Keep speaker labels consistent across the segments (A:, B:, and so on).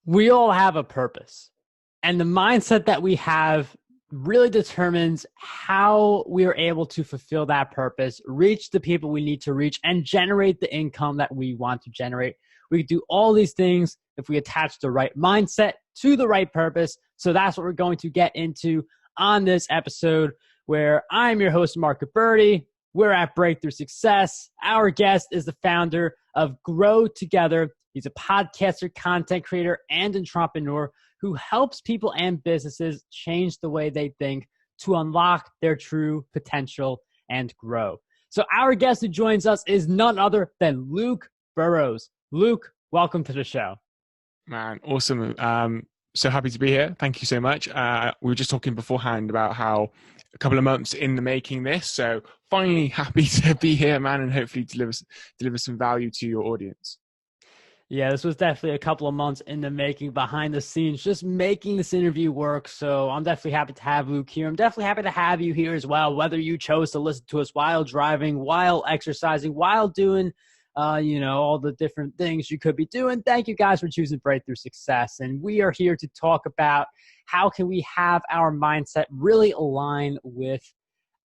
A: We all have a purpose, and the mindset that we have really determines how we are able to fulfill that purpose, reach the people we need to reach, and generate the income that we want to generate. We can do all these things if we attach the right mindset to the right purpose. So that's what we're going to get into on this episode, where I'm your host, Marc. We're at Breakthrough Success. Our guest is the founder of Grow2Gether. He's a podcaster, content creator, and entrepreneur who helps people and businesses change the way they think to unlock their true potential and grow. So our guest who joins us is none other than Luke Burrows. Luke, welcome to the show.
B: Man, awesome. So happy to be here. Thank you so much. We were just talking beforehand about how a couple of months in the making this. So finally happy to be here, man, and hopefully deliver some value to your audience.
A: Yeah, this was definitely a couple of months in the making, behind the scenes, just making this interview work. So I'm definitely happy to have Luke here. I'm definitely happy to have you here as well, whether you chose to listen to us while driving, while exercising, while doing, all the different things you could be doing. Thank you guys for choosing Breakthrough Success. And we are here to talk about how can we have our mindset really align with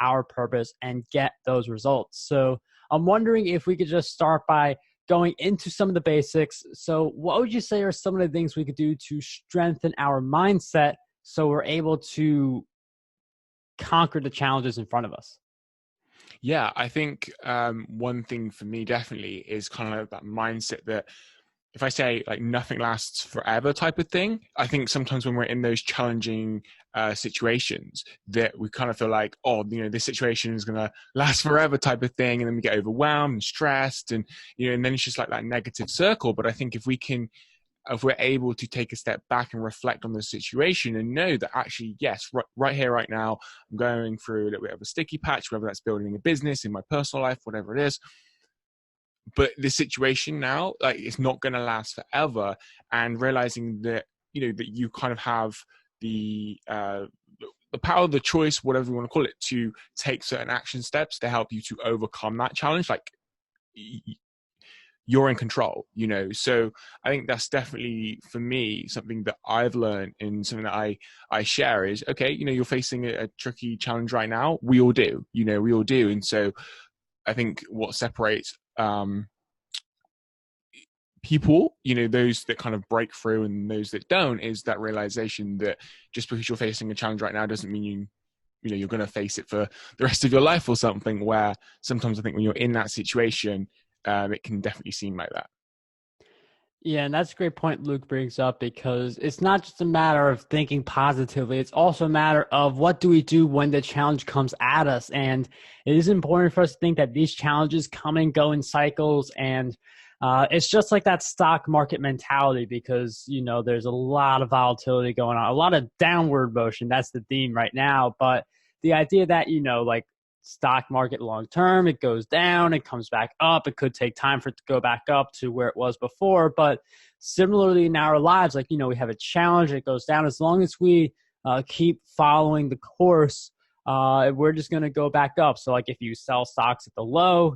A: our purpose and get those results. So I'm wondering if we could just start by going into some of the basics. So what would you say are some of the things we could do to strengthen our mindset so we're able to conquer the challenges in front of us?
B: Yeah, I think one thing for me definitely is kind of like that mindset that if I say like nothing lasts forever type of thing, I think sometimes when we're in those challenging situations that we kind of feel like, oh, this situation is going to last forever type of thing. And then we get overwhelmed and stressed and then it's just like that negative circle. But I think if we're able to take a step back and reflect on the situation and know that actually, yes, right here, right now, I'm going through a little bit of a sticky patch, whether that's building a business, in my personal life, whatever it is. But the situation now, like, it's not going to last forever, and realizing that that you kind of have the power of the choice, whatever you want to call it, to take certain action steps to help you to overcome that challenge. Like, you're in control, So I think that's definitely, for me, something that I've learned, and something that I share is, okay, you're facing a tricky challenge right now. We all do, we all do. And so I think what separates people, those that kind of break through and those that don't, is that realization that just because you're facing a challenge right now doesn't mean you're going to face it for the rest of your life or something, where sometimes I think when you're in that situation, it can definitely seem like that.
A: Yeah, and that's a great point Luke brings up, because it's not just a matter of thinking positively. It's also a matter of what do we do when the challenge comes at us. And it is important for us to think that these challenges come and go in cycles. And it's just like that stock market mentality, because, there's a lot of volatility going on, a lot of downward motion. That's the theme right now. But the idea that, like, stock market long term, it goes down, it comes back up, it could take time for it to go back up to where it was before. But similarly in our lives, like, we have a challenge, it goes down. As long as we keep following the course, we're just going to go back up. So like, if you sell stocks at the low,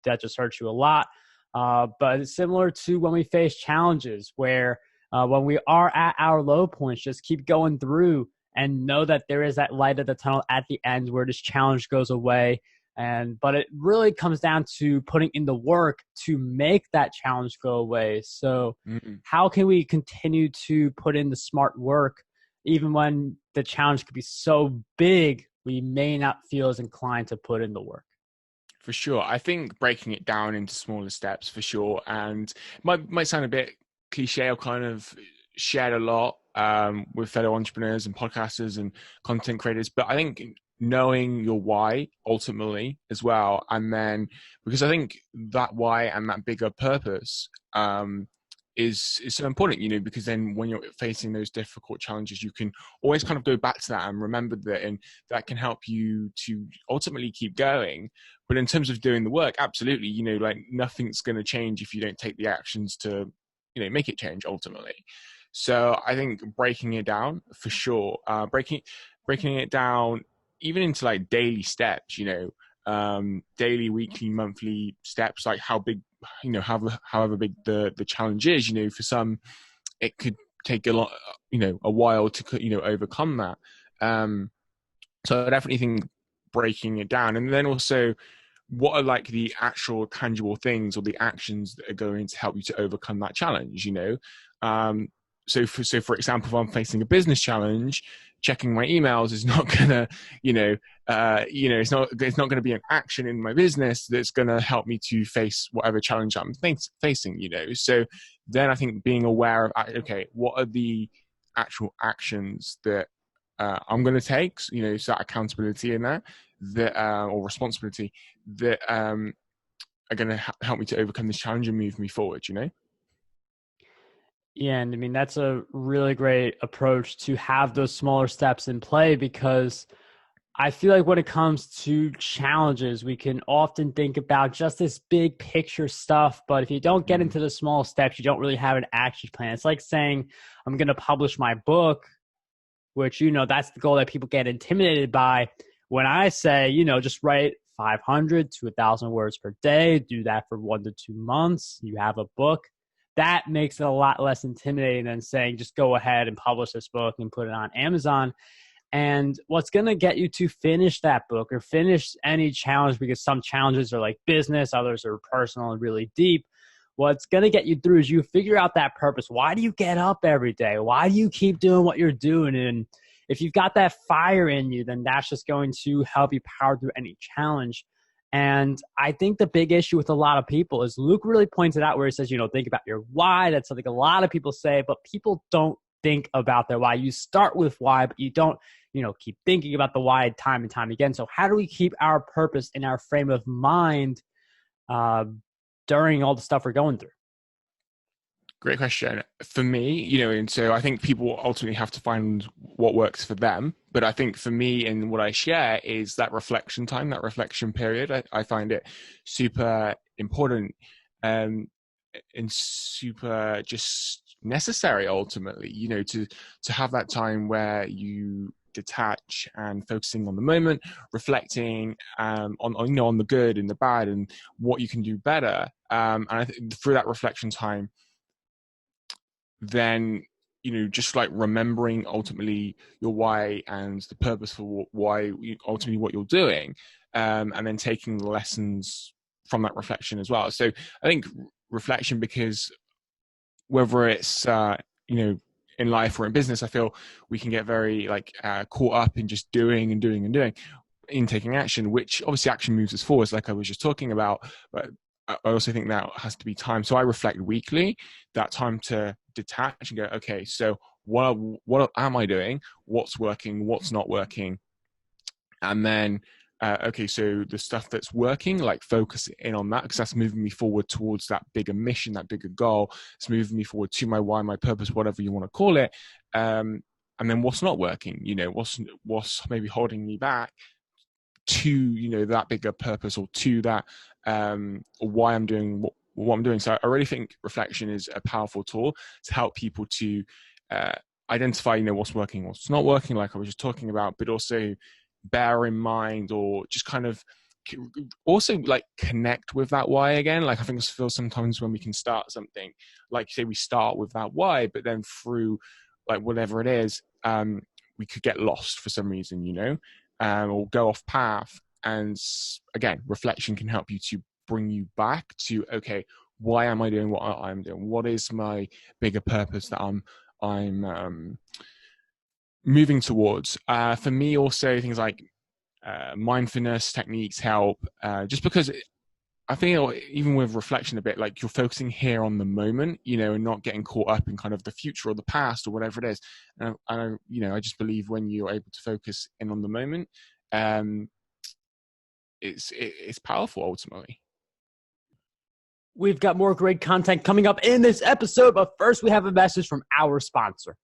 A: that just hurts you a lot. But it's similar to when we face challenges, where when we are at our low points, just keep going through and know that there is that light at the tunnel at the end where this challenge goes away. But it really comes down to putting in the work to make that challenge go away. So how can we continue to put in the smart work, even when the challenge could be so big, we may not feel as inclined to put in the work?
B: For sure. I think breaking it down into smaller steps, for sure. And it might sound a bit cliche, or kind of shared a lot with fellow entrepreneurs and podcasters and content creators, but I think knowing your why ultimately as well, and then, because I think that why and that bigger purpose is so important, because then when you're facing those difficult challenges, you can always kind of go back to that and remember that, and that can help you to ultimately keep going. But in terms of doing the work, absolutely, like, nothing's going to change if you don't take the actions to make it change ultimately. So I think breaking it down, for sure, breaking it down even into like daily steps, daily, weekly, monthly steps, like how big, however big the challenge is. For some, it could take a lot, a while to, overcome that. So I definitely think breaking it down, and then also what are like the actual tangible things or the actions that are going to help you to overcome that challenge. um, so for example, if I'm facing a business challenge, checking my emails is not gonna, it's not going to be an action in my business that's going to help me to face whatever challenge I'm facing. So then I think being aware of, okay, what are the actual actions that I'm going to take, so that accountability in that or responsibility that are going to help me to overcome this challenge and move me forward.
A: Yeah, and I mean, that's a really great approach to have those smaller steps in play, because I feel like when it comes to challenges, we can often think about just this big picture stuff, but if you don't get into the small steps, you don't really have an action plan. It's like saying, I'm going to publish my book, which, that's the goal that people get intimidated by. When I say, just write 500 to 1,000 words per day, do that for 1 to 2 months, you have a book. That makes it a lot less intimidating than saying, just go ahead and publish this book and put it on Amazon. And what's going to get you to finish that book or finish any challenge, because some challenges are like business, others are personal and really deep. What's going to get you through is you figure out that purpose. Why do you get up every day? Why do you keep doing what you're doing? And if you've got that fire in you, then that's just going to help you power through any challenge. And I think the big issue with a lot of people is Luke really points it out where he says, think about your why. That's something a lot of people say, but people don't think about their why. You start with why, but you don't, keep thinking about the why time and time again. So how do we keep our purpose in our frame of mind during all the stuff we're going through?
B: Great question. For me, and so I think people ultimately have to find what works for them. But I think for me, and what I share is that reflection time, that reflection period. I find it super important, and super just necessary ultimately, to have that time where you detach and focusing on the moment, reflecting on the good and the bad and what you can do better. And I think through that reflection time, then just like remembering ultimately your why and the purpose for why ultimately what you're doing, and then taking the lessons from that reflection as well. So I think reflection, because whether it's in life or in business, I feel we can get very caught up in just doing and doing and doing, in taking action, which obviously action moves us forward, like I was just talking about. But I also think that has to be time. So I reflect weekly, that time to detach and go, okay, so what am I doing? What's working? What's not working? And then, okay, so the stuff that's working, like focus in on that, because that's moving me forward towards that bigger mission, that bigger goal. It's moving me forward to my why, my purpose, whatever you want to call it. And then what's not working? What's maybe holding me back to that bigger purpose, or to that or why I'm doing what I'm doing. So I really think reflection is a powerful tool to help people to identify what's working, what's not working, like I was just talking about, but also bear in mind, or just kind of also like connect with that why again. Like I think I feel sometimes when we can start something, like say we start with that why, but then through like whatever it is, we could get lost for some reason, or go off path. And again, reflection can help you to bring you back to, okay, why am I doing what I'm doing? What is my bigger purpose that I'm moving towards? For me, also things like mindfulness techniques help, just because I feel even with reflection a bit, like you're focusing here on the moment, and not getting caught up in kind of the future or the past or whatever it is. And I just believe when you're able to focus in on the moment, it's powerful ultimately.
A: We've got more great content coming up in this episode, but first we have a message from our sponsor.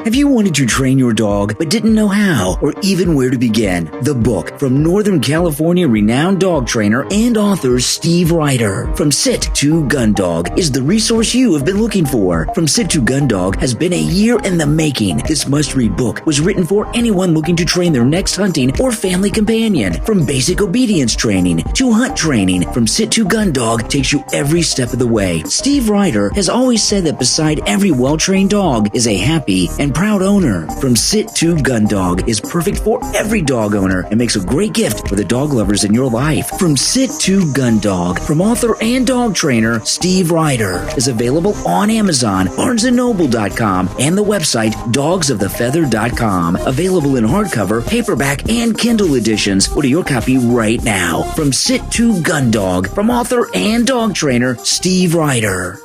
C: Have you wanted to train your dog but didn't know how or even where to begin? The book from Northern California renowned dog trainer and author Steve Ryder, From Sit To Gundog, is the resource you have been looking for. From Sit To Gundog has been a year in the making. This must-read book was written for anyone looking to train their next hunting or family companion. From basic obedience training to hunt training, From Sit To Gundog takes you every step of the way. Steve Ryder has always said that beside every well-trained dog is a happy and proud owner. From Sit To Gundog is perfect for every dog owner and makes a great gift for the dog lovers in your life. From Sit To Gundog, from author and dog trainer Steve Ryder, is available on Amazon, BarnesandNoble.com, and the website dogsofthefeather.com. Available in hardcover, paperback, and Kindle editions. Order your copy right now. From Sit To Gundog, from author and dog trainer Steve Ryder.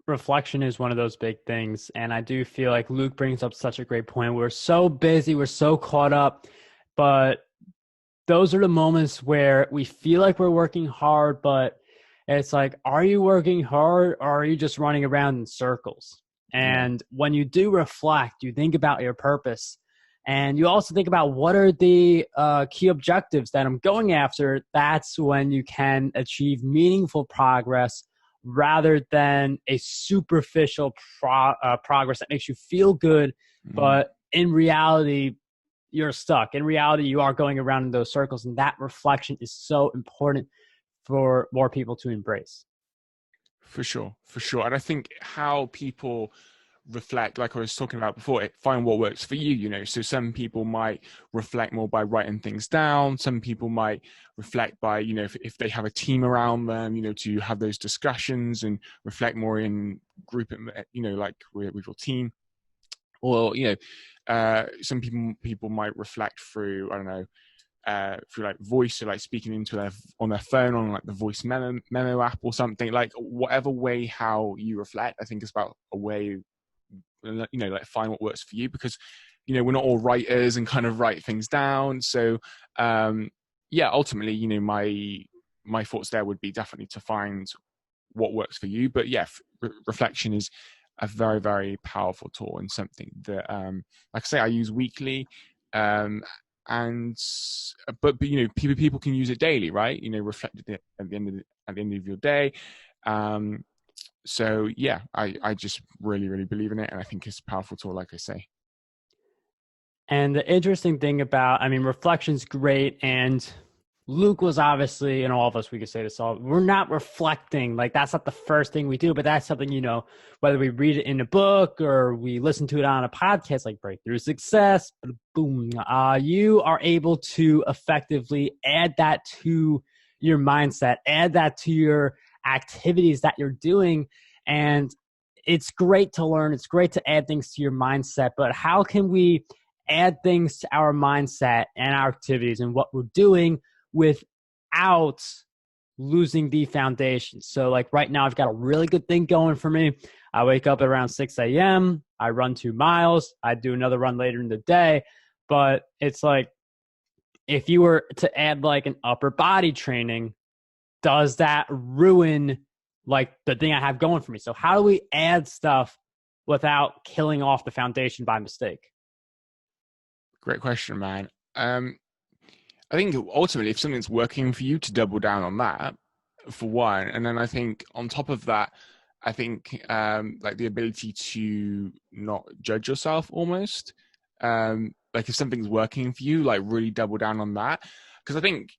A: Reflection is one of those big things, and I do feel like Luke brings up such a great point. We're so busy, we're so caught up, but those are the moments where we feel like we're working hard, but it's like, are you working hard or are you just running around in circles? And when you do reflect, you think about your purpose, and you also think about what are the key objectives that I'm going after. That's when you can achieve meaningful progress rather than a superficial progress that makes you feel good, but in reality, you're stuck. In reality, you are going around in those circles, and that reflection is so important for more people to embrace.
B: For sure. And I think how people reflect, like I was talking about before, find what works for you. So some people might reflect more by writing things down. Some people might reflect by, if they have a team around them, to have those discussions and reflect more in group, like with your team. Or, some people might reflect through, I don't know, through like voice, so like speaking into on their phone, on like the voice memo app or something. Like whatever way how you reflect, I think is about a way, like find what works for you, because we're not all writers and kind of write things down. So ultimately, my thoughts there would be definitely to find what works for you. But reflection is a very, very powerful tool, and something that like I say, I use weekly, and but people can use it daily, right? Reflect it at the end of your day. So I just really, really believe in it, and I think it's a powerful tool, like I say.
A: And the interesting thing about, reflection's great, and Luke was obviously, and all of us, we could say this all, we're not reflecting. Like, that's not the first thing we do, but that's something, whether we read it in a book or we listen to it on a podcast like Breakthrough Success, boom, you are able to effectively add that to your mindset, add that to your activities that you're doing. And it's great to learn. It's great to add things to your mindset, but how can we add things to our mindset and our activities and what we're doing without losing the foundation? So like right now, I've got a really good thing going for me. I wake up at around 6 a.m. I run 2 miles. I do another run later in the day. But it's like, if you were to add like an upper body training, does that ruin like the thing I have going for me? So how do we add stuff without killing off the foundation by mistake?
B: Great question, man. I think ultimately, if something's working for you, to double down on that, for one. And then I think on top of that, I think like the ability to not judge yourself almost. Like if something's working for you, like really double down on that. Because I think,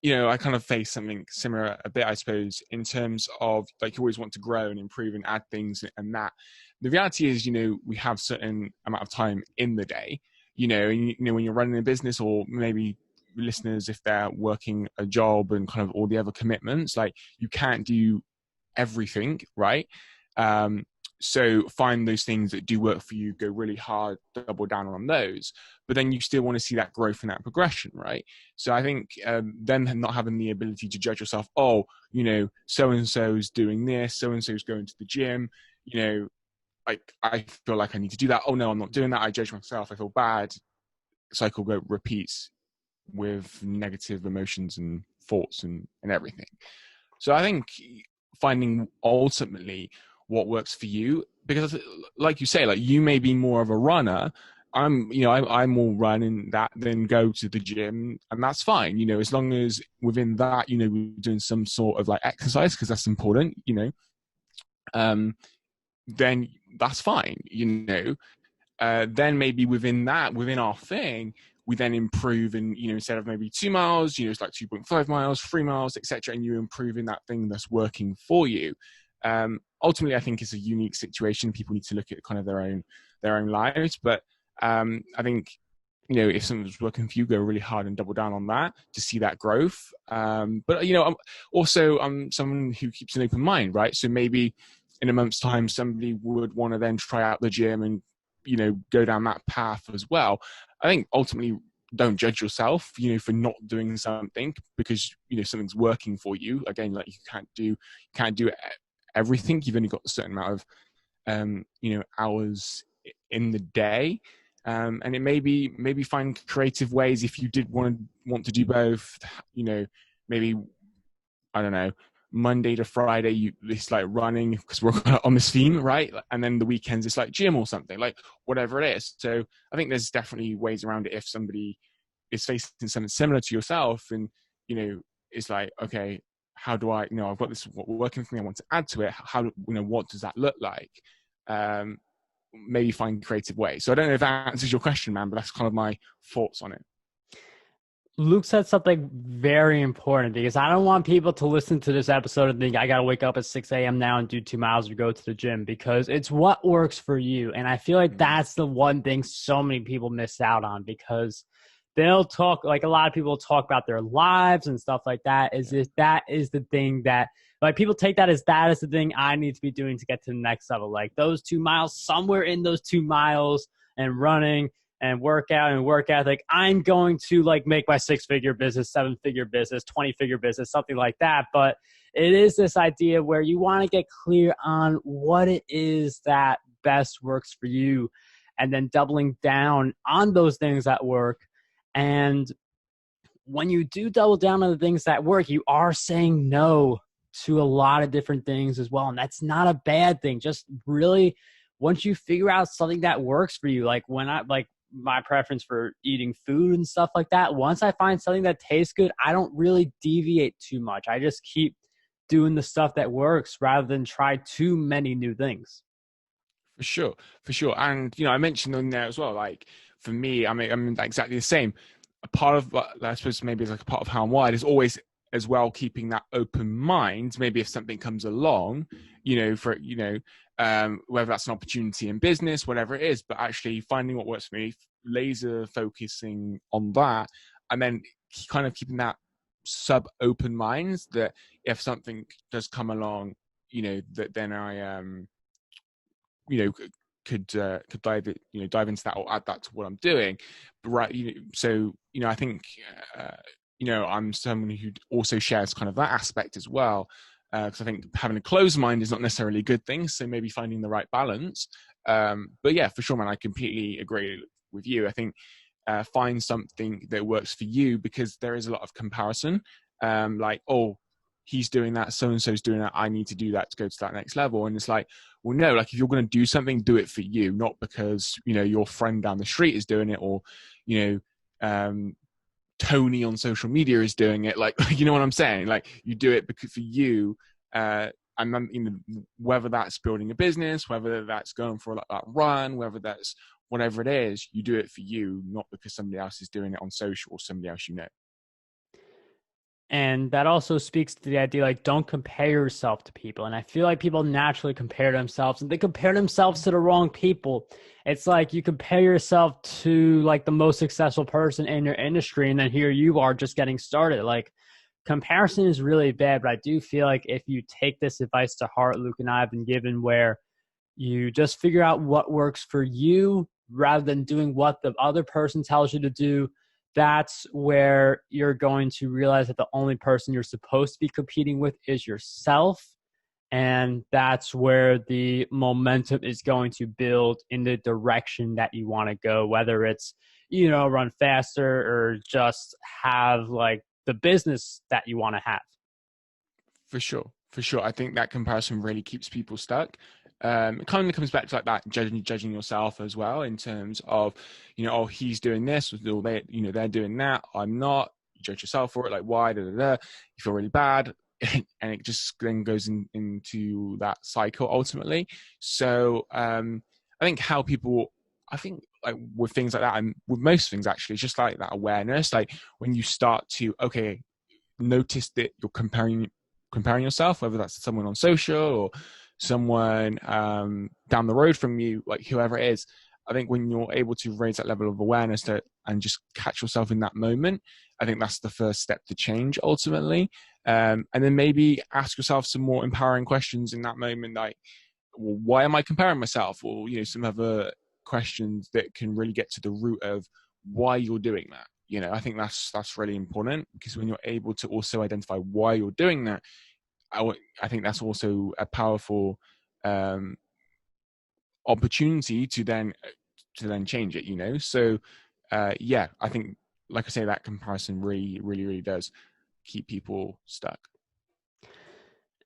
B: I kind of face something similar a bit, I suppose, in terms of like you always want to grow and improve and add things and that. The reality is, we have certain amount of time in the day, and, when you're running a business, or maybe listeners, if they're working a job and kind of all the other commitments, like you can't do everything, right? So find those things that do work for you, go really hard, double down on those, but then you still want to see that growth and that progression, right? So I think then not having the ability to judge yourself, so-and-so is doing this, so-and-so is going to the gym, like I feel like I need to do that. Oh no, I'm not doing that. I judge myself. I feel bad. Cycle repeats with negative emotions and thoughts and everything. So I think finding ultimately what works for you because like you say, like you may be more of a runner. I'm more running that than go to the gym, and that's fine. As long as within that, we're doing some sort of like exercise because that's important. Um, then that's fine. Then maybe within that, within our thing, we then improve, and instead of maybe 2 miles, it's like 2.5 miles, 3 miles, etc., and you improve in that thing that's working for you. Ultimately, I think it's a unique situation. People need to look at kind of their own lives, but I think if something's working for you, go really hard and double down on that to see that growth. But I'm someone who keeps an open mind, right? So maybe in a month's time, somebody would want to then try out the gym and go down that path as well. I think ultimately, don't judge yourself for not doing something because something's working for you. Again, like you can't do everything. You've only got a certain amount of hours in the day. And it maybe find creative ways if you did want to do both. Maybe, I don't know, Monday to Friday it's like running because we're on this theme, right? And then the weekends it's like gym or something, like whatever it is. So I think there's definitely ways around it if somebody is facing something similar to yourself, and it's like, okay, how do I, I've got this working for me, I want to add to it. How what does that look like? Maybe find creative ways. So I don't know if that answers your question, man, but that's kind of my thoughts on it.
A: Luke said something very important because I don't want people to listen to this episode and think I got to wake up at 6 a.m. now and do 2 miles or go to the gym, because it's what works for you. And I feel like that's the one thing so many people miss out on, because they'll talk, like a lot of people talk about their lives and stuff like that, as if that is the thing that, like, people take that is the thing I need to be doing to get to the next level. Like those 2 miles, somewhere in those 2 miles and running and work ethic, I'm going to like make my 6-figure business, 7-figure business, 20-figure business, something like that. But it is this idea where you want to get clear on what it is that best works for you, and then doubling down on those things that work. And when you do double down on the things that work, you are saying no to a lot of different things as well. And that's not a bad thing. Just really, once you figure out something that works for you, like when I, like my preference for eating food and stuff like that, once I find something that tastes good, I don't really deviate too much. I just keep doing the stuff that works rather than try too many new things.
B: For sure. And I mentioned on there as well, like for me, I'm exactly the same. A part of what I suppose maybe is like a part of how I'm wired is always as well keeping that open mind. Maybe if something comes along, whether that's an opportunity in business, whatever it is, but actually finding what works for me, laser focusing on that, and then kind of keeping that sub open mind that if something does come along, that then I could dive into that or add that to what I'm doing, right? So I think I'm someone who also shares kind of that aspect as well, because I think having a closed mind is not necessarily a good thing. So maybe finding the right balance. But yeah, for sure, man, I completely agree with you. I think find something that works for you, because there is a lot of comparison. Like, oh, he's doing that, so and so's doing that, I need to do that to go to that next level. And it's like, well, no, like if you're going to do something, do it for you, not because your friend down the street is doing it, or Tony on social media is doing it. Like, you know what I'm saying? Like, you do it because for you, and then whether that's building a business, whether that's going for that run, whether that's whatever it is, you do it for you, not because somebody else is doing it on social or somebody else you know.
A: And that also speaks to the idea, like, don't compare yourself to people. And I feel like people naturally compare themselves, and they compare themselves to the wrong people. It's like you compare yourself to like the most successful person in your industry, and then here you are just getting started. Like, comparison is really bad, but I do feel like if you take this advice to heart, Luke and I have been given, where you just figure out what works for you rather than doing what the other person tells you to do, that's where you're going to realize that the only person you're supposed to be competing with is yourself. And that's where the momentum is going to build in the direction that you want to go, whether it's, run faster or just have like the business that you want to have.
B: For sure. I think that comparison really keeps people stuck. it kind of comes back to like that judging yourself as well, in terms of, oh, he's doing this, or they, they're doing that, I'm not. You judge yourself for it, like, why, you feel really bad. And it just then goes into that cycle ultimately. So I think like with things like that, and with most things actually, it's just like that awareness. Like when you start to, okay, notice that you're comparing yourself, whether that's someone on social or someone down the road from you, like whoever it is. I think when you're able to raise that level of awareness and just catch yourself in that moment, I think that's the first step to change ultimately. And then maybe ask yourself some more empowering questions in that moment, like, well, why am I comparing myself? Or, some other questions that can really get to the root of why you're doing that. I think that's really important, because when you're able to also identify why you're doing that, I think that's also a powerful opportunity to then change it. So I think, like I say, that comparison really, really, really does keep people stuck.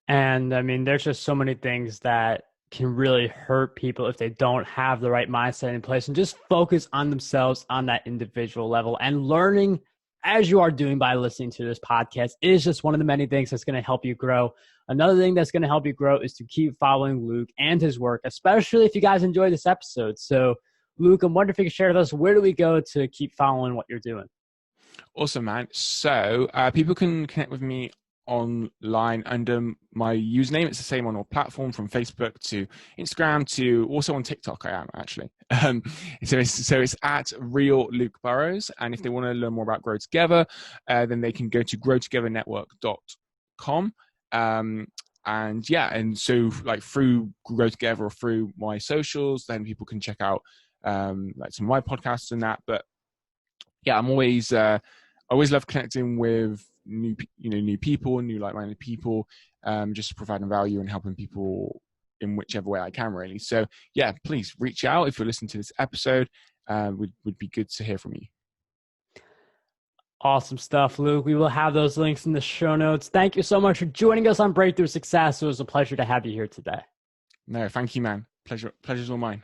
A: And I mean, there's just so many things that can really hurt people if they don't have the right mindset in place and just focus on themselves on that individual level. And learning, as you are doing by listening to this podcast, is just one of the many things that's going to help you grow. Another thing that's going to help you grow is to keep following Luke and his work, especially if you guys enjoy this episode. So, Luke, I'm wondering if you could share with us, where do we go to keep following what you're doing?
B: Awesome, man. So people can connect with me online under my username. It's the same on all platforms, from Facebook to Instagram to also on TikTok. I am actually. So it's at Real Luke Burrows. And if they want to learn more about Grow Together, then they can go to growtogethernetwork.com. And so like through Grow Together or through my socials, then people can check out like some of my podcasts and that. But yeah, I'm always love connecting with new people, new like-minded people, just providing value and helping people in whichever way I can, really. So yeah, please reach out if you're listening to this episode. Would be good to hear from you.
A: Awesome stuff, Luke. We will have those links in the show notes. Thank you so much for joining us on Breakthrough Success. It was a pleasure to have you here today.
B: No, thank you, man. Pleasure's all mine.